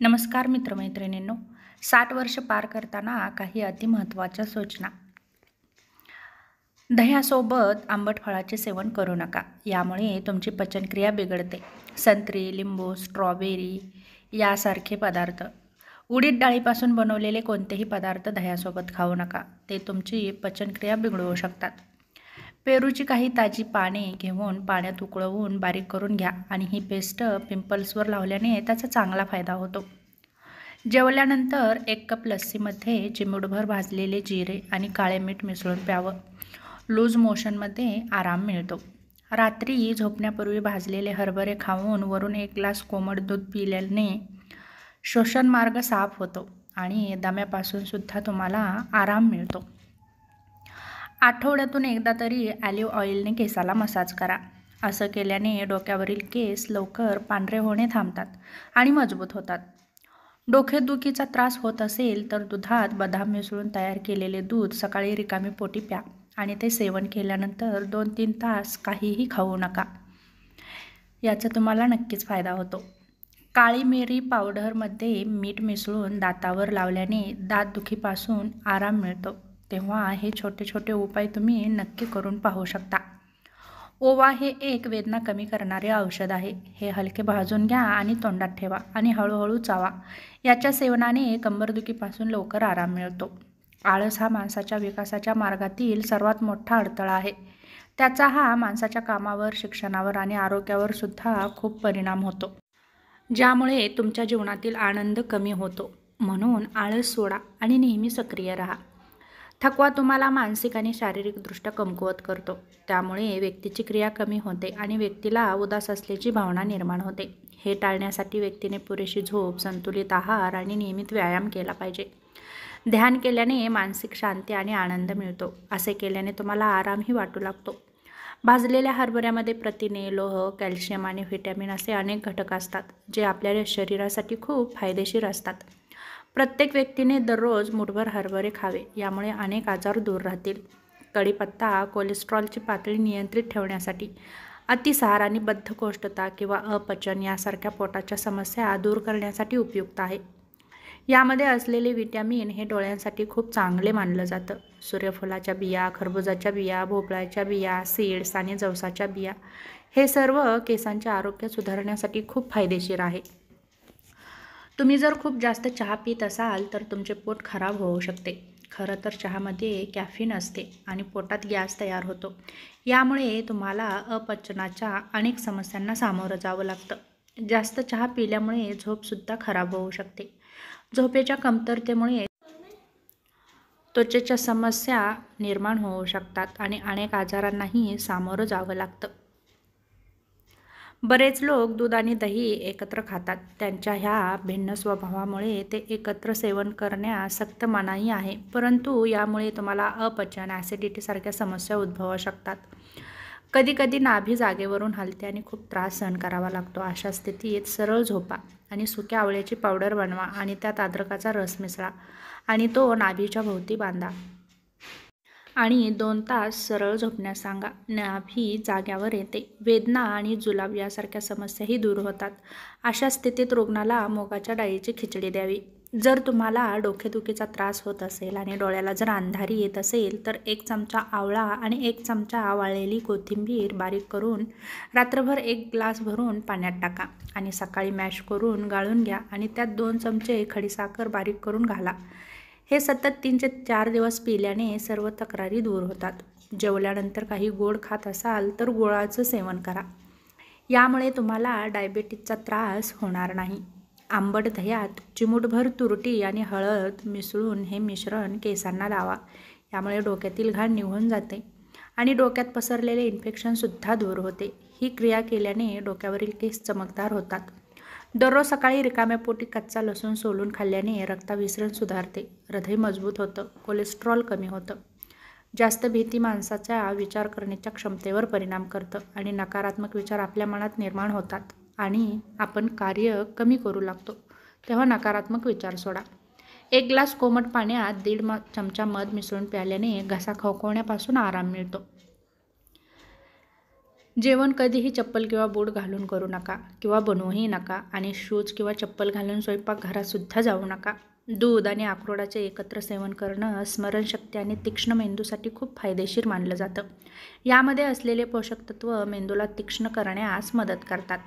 नमस्कार मित्रमैत्रिणींनो. 60 वर्ष पार करताना काही अतिमहत्त्वाच्या सूचना. दह्यासोबत आंबट फळाचे सेवन करू नका. यामुळे तुमची पचनक्रिया बिघडते. संत्री, लिंबू, स्ट्रॉबेरी यासारखे पदार्थ. उडीद डाळीपासून बनवलेले कोणतेही पदार्थ दह्यासोबत खाऊ नका. ते तुमची पचनक्रिया बिघडवू शकतात. पेरूची काही ताजी पाने घेऊन पाण्यात उकळवून बारीक करून घ्या आणि ही पेस्ट पिंपल्सवर लावल्याने त्याचा चांगला फायदा होतो. जेवल्यानंतर 1 कप लस्सीमध्ये चिमूटभर भाजलेले जिरे आणि काळे मीठ मिसळून प्यावं. लूज मोशनमध्ये आराम मिळतो. रात्री झोपण्यापूर्वी भाजलेले हरभरे खाऊन वरून 1 ग्लास कोमट दूध पिल्याने श्वसनमार्ग साफ होतो आणि दम्यापासून सुद्धा तुम्हाला आराम मिळतो. आठवड्यातून एकदा तरी ऑलिव्ह ऑइलने केसाला मसाज करा. असं केल्याने डोक्यावरील केस लवकर पांढरे होणे थांबतात आणि मजबूत होतात. डोकेदुखीचा त्रास होत असेल तर दुधात बदाम मिसळून तयार केलेले दूध सकाळी रिकामी पोटी प्या आणि ते सेवन केल्यानंतर 2-3 तास काहीही खाऊ नका. याचा तुम्हाला नक्कीच फायदा होतो. काळी मिरी पावडरमध्ये मीठ मिसळून दातावर लावल्याने दातदुखीपासून आराम मिळतो. तेव्हा हे छोटे छोटे उपाय तुम्ही नक्की करून पाहू शकता. ओवा हे एक वेदना कमी करणारे औषध आहे. हे हलके भाजून घ्या आणि तोंडात ठेवा आणि हळूहळू चावा. याच्या सेवनाने कंबरदुखीपासून लवकर आराम मिळतो. आळस हा माणसाच्या विकासाच्या मार्गातील सर्वात मोठा अडथळा आहे. त्याचा हा माणसाच्या कामावर, शिक्षणावर आणि आरोग्यावर सुद्धा खूप परिणाम होतो, ज्यामुळे तुमच्या जीवनातील आनंद कमी होतो. म्हणून आळस सोडा आणि नेहमी सक्रिय राहा. थकवा तुम्हाला मानसिक आणि शारीरिकदृष्ट्या कमकुवत करतो. त्यामुळे व्यक्तीची क्रिया कमी होते आणि व्यक्तीला उदास असल्याची भावना निर्माण होते. हे टाळण्यासाठी व्यक्तीने पुरेशी झोप, संतुलित आहार आणि नियमित व्यायाम केला पाहिजे. ध्यान केल्याने मानसिक शांती आणि आनंद मिळतो. असे केल्याने तुम्हाला आरामही वाटू लागतो. भाजलेल्या हरभऱ्यामध्ये प्रथिने, लोह, कॅल्शियम आणि व्हिटॅमिन असे अनेक घटक असतात, जे आपल्या शरीरासाठी खूप फायदेशीर असतात. प्रत्येक व्यक्तीने दररोज मुठभर हरभरे खावे. यामुळे अनेक आजार दूर राहतील. कढीपत्ता कोलेस्ट्रॉलची पातळी नियंत्रित ठेवण्यासाठी, अतिसार आणि बद्धकोष्ठता किंवा अपचन यासारख्या पोटाच्या समस्या दूर करण्यासाठी उपयुक्त आहे. यामध्ये असलेले व्हिटॅमिन हे डोळ्यांसाठी खूप चांगले मानलं जातं. सूर्यफुलाच्या बिया, खरबुजाच्या बिया, भोपळ्याच्या बिया, सीड्स आणि जवसाच्या बिया हे सर्व केसांचे आरोग्य सुधारण्यासाठी खूप फायदेशीर आहे. तुम्ही जर खूप जास्त चहा पीत असाल तर तुमचे पोट खराब होऊ शकते. खरं तर चहामध्ये कॅफीन असते आणि पोटात गॅस तयार होतो. यामुळे तुम्हाला अपचनाच्या अनेक समस्यांना सामोरं जावं लागतं. जास्त चहा पिल्यामुळे झोपसुद्धा खराब होऊ शकते. झोपेच्या कमतरतेमुळे त्वचेच्या समस्या निर्माण होऊ शकतात आणि अनेक आजारांनाही सामोरं जावं लागतं. बरेच लोक दूध आणि दही एकत्र खातात. त्यांच्या ह्या भिन्न स्वभावामुळे ते एकत्र सेवन करण्यास सक्त मनाई आहे. परंतु यामुळे तुम्हाला अपचन, ॲसिडिटीसारख्या समस्या उद्भवू शकतात. कधीकधी नाभी जागेवरून हलते आणि खूप त्रास सहन करावा लागतो. अशा स्थितीत सरळ झोपा आणि सुक्या आवळ्याची पावडर बनवा आणि त्यात अद्रकाचा रस मिसळा आणि तो नाभीच्या भोवती बांधा आणि 2 तास सरळ झोपण्यास सांगा. नाभी जाग्यावर येते. वेदना आणि जुलाब यासारख्या समस्याही दूर होतात. अशा स्थितीत रुग्णाला मुगाच्या डाळीची खिचडी द्यावी. जर तुम्हाला डोकेदुखीचा त्रास होत असेल आणि डोळ्याला जर अंधारी येत असेल तर 1 चमचा आवळा आणि 1 चमचा वाळलेली कोथिंबीर बारीक करून रात्रभर 1 ग्लास भरून पाण्यात टाका आणि सकाळी मॅश करून गाळून घ्या आणि त्यात 2 चमचे खडीसाखर बारीक करून घाला. हे सतत 3 ते 4 दिवस पिल्याने सर्व तक्रारी दूर होतात. जेवल्यानंतर काही गोड खात असाल तर गुळाचं सेवन करा. यामुळे तुम्हाला डायबिटीजचा त्रास होणार नाही. आंबट दह्यात चिमूटभर तुरटी आणि हळद मिसळून हे मिश्रण केसांना लावा. यामुळे डोक्यातील घाण निघून जाते आणि डोक्यात पसरलेले इन्फेक्शनसुद्धा दूर होते. ही क्रिया केल्याने डोक्यावरील केस चमकदार होतात. दररोज सकाळी रिकाम्या पोटी कच्चा लसूण सोलून खाल्ल्याने रक्ताभिसरण सुधारते, हृदय मजबूत होतं, कोलेस्ट्रॉल कमी होतं. जास्त भीती माणसाच्या विचार करण्याच्या क्षमतेवर परिणाम करतं आणि नकारात्मक विचार आपल्या मनात निर्माण होतात आणि आपण कार्य कमी करू लागतो. तेव्हा नकारात्मक विचार सोडा. 1 ग्लास कोमट पाण्यात 1.5 चमचा मध मिसळून प्यायल्याने घसा खवखवण्यापासून आराम मिळतो. जेवण कधीही चप्पल किंवा बूट घालून करू नका किंवा बनवूही नका आणि शूज किंवा चप्पल घालून स्वयंपाकघरातसुद्धा जाऊ नका. दूध आणि अक्रोडाचे एकत्र सेवन करणं स्मरणशक्ती आणि तीक्ष्ण मेंदूसाठी खूप फायदेशीर मानलं जातं. यामध्ये असलेले पोषक तत्व मेंदूला तीक्ष्ण करण्यास मदत करतात.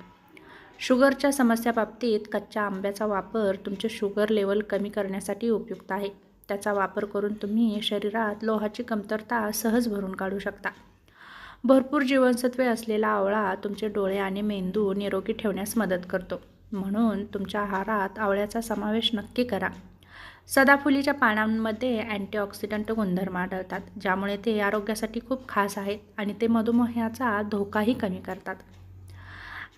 शुगरच्या समस्याबाबतीत कच्च्या आंब्याचा वापर तुमचे शुगर लेवल कमी करण्यासाठी उपयुक्त आहे. त्याचा वापर करून तुम्ही शरीरात लोहाची कमतरता सहज भरून काढू शकता. भरपूर जीवनसत्वे असलेला आवळा तुमचे डोळे आणि मेंदू निरोगी ठेवण्यास मदत करतो. म्हणून तुमच्या आहारात आवळ्याचा समावेश नक्की करा. सदाफुलीच्या पानांमध्ये अँटीऑक्सिडंट गुणधर्म आढळतात, ज्यामुळे ते आरोग्यासाठी खूप खास आहेत आणि ते मधुमेहाचा धोकाही कमी करतात.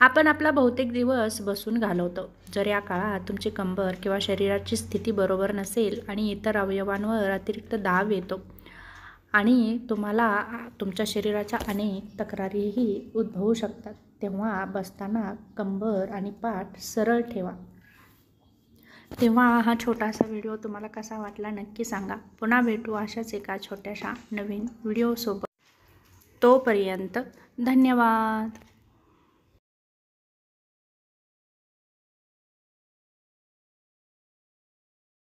आपण आपला बहुतेक दिवस बसून घालवतो. जर या काळात तुमची कंबर किंवा शरीराची स्थिती बरोबर नसेल आणि इतर अवयवांवर अतिरिक्त दाब येतो आणि तुम्हाला तुमच्या शरीराच्या अनेक तक्रारीही उद्भवू शकतात, तेव्हा बसताना कंबर आणि पाठ सरळ ठेवा. तेव्हा हा छोटासा व्हिडिओ तुम्हाला कसा वाटला नक्की सांगा. पुन्हा भेटू अशाच एका छोट्याशा नवीन व्हिडिओसोबत. तोपर्यंत धन्यवाद.